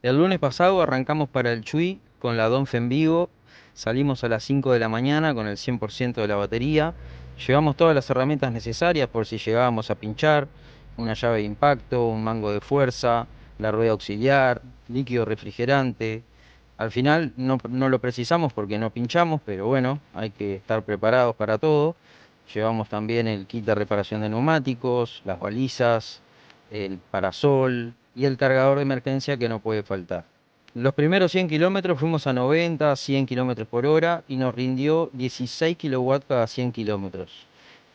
El lunes pasado arrancamos para el Chuy con la Donf en Vigo. Salimos a las 5 de la mañana con el 100% de la batería. Llevamos todas las herramientas necesarias por si llegábamos a pinchar: una llave de impacto, un mango de fuerza, la rueda auxiliar, líquido refrigerante. Al final no lo precisamos porque no pinchamos, pero bueno, hay que estar preparados para todo. Llevamos también el kit de reparación de neumáticos, las balizas, el parasol y el cargador de emergencia que no puede faltar. Los primeros 100 kilómetros fuimos a 90, 100 kilómetros por hora y nos rindió 16 kilowatts cada 100 kilómetros.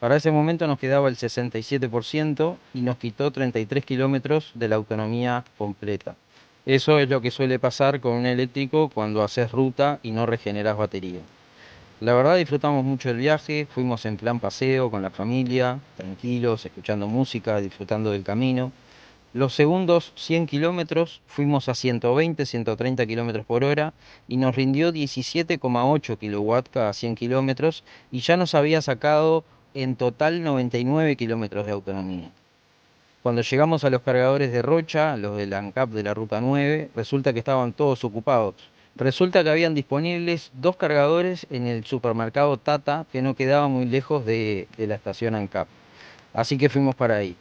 Para ese momento nos quedaba el 67% y nos quitó 33 kilómetros de la autonomía completa. Eso es lo que suele pasar con un eléctrico cuando haces ruta y no regeneras batería. La verdad disfrutamos mucho el viaje, fuimos en plan paseo con la familia, tranquilos, escuchando música, disfrutando del camino. Los segundos 100 kilómetros fuimos a 120, 130 kilómetros por hora y nos rindió 17,8 kilowatts cada 100 kilómetros y ya nos había sacado en total 99 kilómetros de autonomía. Cuando llegamos a los cargadores de Rocha, los del ANCAP de la Ruta 9, resulta que estaban todos ocupados. Resulta que habían disponibles dos cargadores en el supermercado Tata que no quedaba muy lejos de la estación ANCAP. Así que fuimos para ahí.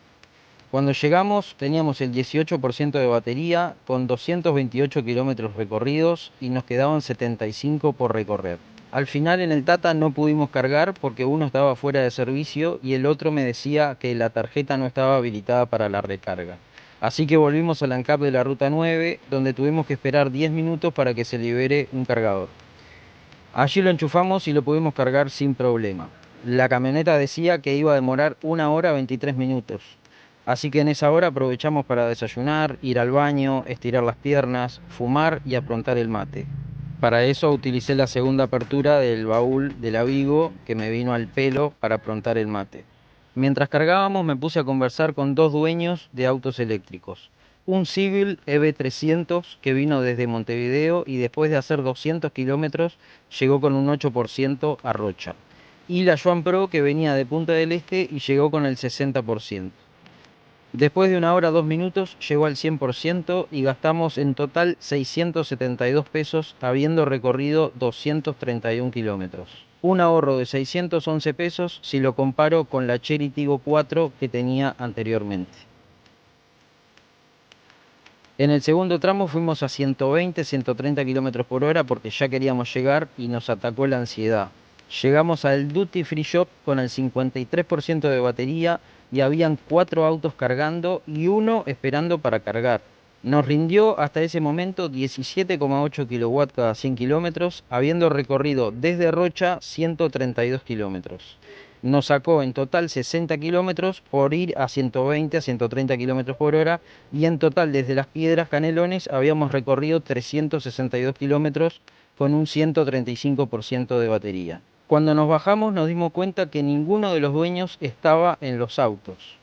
Cuando llegamos teníamos el 18% de batería con 228 kilómetros recorridos y nos quedaban 75 por recorrer. Al final en el Tata no pudimos cargar porque uno estaba fuera de servicio y el otro me decía que la tarjeta no estaba habilitada para la recarga. Así que volvimos al ANCAP de la Ruta 9, donde tuvimos que esperar 10 minutos para que se libere un cargador. Allí lo enchufamos y lo pudimos cargar sin problema. La camioneta decía que iba a demorar 1 hora 23 minutos. Así que en esa hora aprovechamos para desayunar, ir al baño, estirar las piernas, fumar y aprontar el mate. Para eso utilicé la segunda apertura del baúl de la Vigo que me vino al pelo para aprontar el mate. Mientras cargábamos me puse a conversar con dos dueños de autos eléctricos. Un Civil EV300 que vino desde Montevideo y después de hacer 200 kilómetros llegó con un 8% a Rocha. Y la Joan Pro que venía de Punta del Este y llegó con el 60%. Después de 1 hora 2 minutos llegó al 100% y gastamos en total 672 pesos habiendo recorrido 231 kilómetros. Un ahorro de 611 pesos si lo comparo con la Chery Tiggo 4 que tenía anteriormente. En el segundo tramo fuimos a 120, 130 kilómetros por hora porque ya queríamos llegar y nos atacó la ansiedad. Llegamos al Duty Free Shop con el 53% de batería y habían 4 autos cargando y uno esperando para cargar. Nos rindió hasta ese momento 17,8 kilowatts cada 100 kilómetros, habiendo recorrido desde Rocha 132 kilómetros. Nos sacó en total 60 kilómetros por ir a 120 a 130 kilómetros por hora y en total desde Las Piedras Canelones habíamos recorrido 362 kilómetros con un 135% de batería. Cuando nos bajamos nos dimos cuenta que ninguno de los dueños estaba en los autos.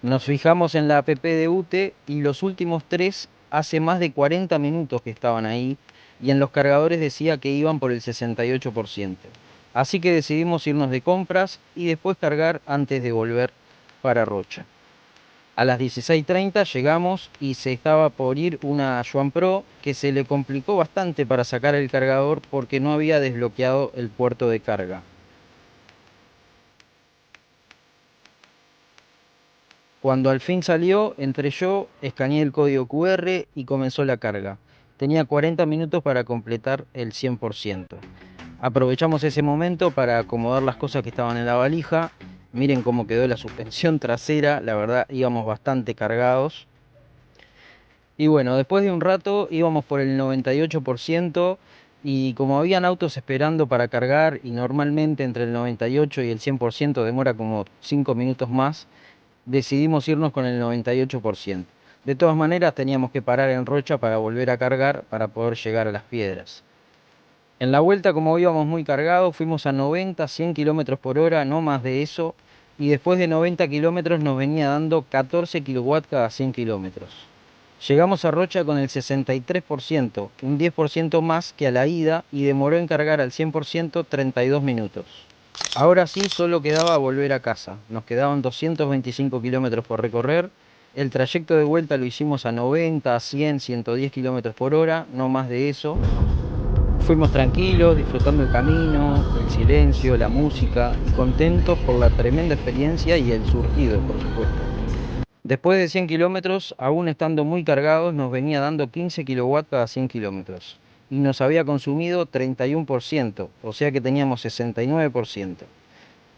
Nos fijamos en la app de UTE y los últimos tres hace más de 40 minutos que estaban ahí y en los cargadores decía que iban por el 68%. Así que decidimos irnos de compras y después cargar antes de volver para Rocha. A las 16:30 llegamos y se estaba por ir una Joan Pro que se le complicó bastante para sacar el cargador porque no había desbloqueado el puerto de carga. Cuando al fin salió, entré yo, escaneé el código QR y comenzó la carga. Tenía 40 minutos para completar el 100%. Aprovechamos ese momento para acomodar las cosas que estaban en la valija. Miren cómo quedó la suspensión trasera, la verdad íbamos bastante cargados. Y bueno, después de un rato íbamos por el 98% y como habían autos esperando para cargar y normalmente entre el 98 y el 100% demora como 5 minutos más, decidimos irnos con el 98%. De todas maneras teníamos que parar en Rocha para volver a cargar para poder llegar a Las Piedras. En la vuelta, como íbamos muy cargados, fuimos a 90, 100 kilómetros por hora, no más de eso, y después de 90 kilómetros nos venía dando 14 kilowatts cada 100 kilómetros. Llegamos a Rocha con el 63%, un 10% más que a la ida, y demoró en cargar al 100% 32 minutos. Ahora sí, solo quedaba volver a casa. Nos quedaban 225 kilómetros por recorrer El trayecto de vuelta lo hicimos a 90, 100, 110 kilómetros por hora, no más de eso. Fuimos tranquilos, disfrutando el camino, el silencio, la música y contentos por la tremenda experiencia y el surtido, por supuesto. Después de 100 kilómetros, aún estando muy cargados, nos venía dando 15 kilowatts cada 100 kilómetros y nos había consumido 31%, o sea que teníamos 69%.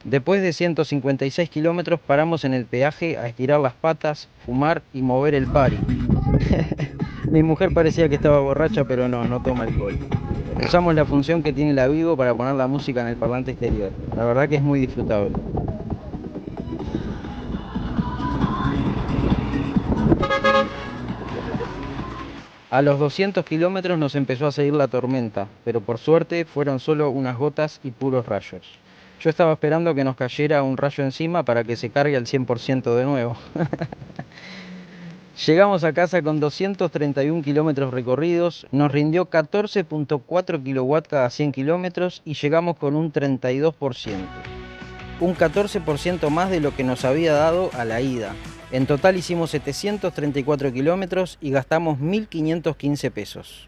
Después de 156 kilómetros paramos en el peaje a estirar las patas, fumar y mover el pari. Mi mujer parecía que estaba borracha, pero no toma alcohol. Usamos la función que tiene la Vivo para poner la música en el parlante exterior. La verdad que es muy disfrutable. A los 200 kilómetros nos empezó a seguir la tormenta, pero por suerte fueron solo unas gotas y puros rayos. Yo estaba esperando que nos cayera un rayo encima para que se cargue al 100% de nuevo. Llegamos a casa con 231 kilómetros recorridos, nos rindió 14.4 kilowatts cada 100 kilómetros y llegamos con un 32%. Un 14% más de lo que nos había dado a la ida. En total hicimos 734 kilómetros y gastamos 1.515 pesos.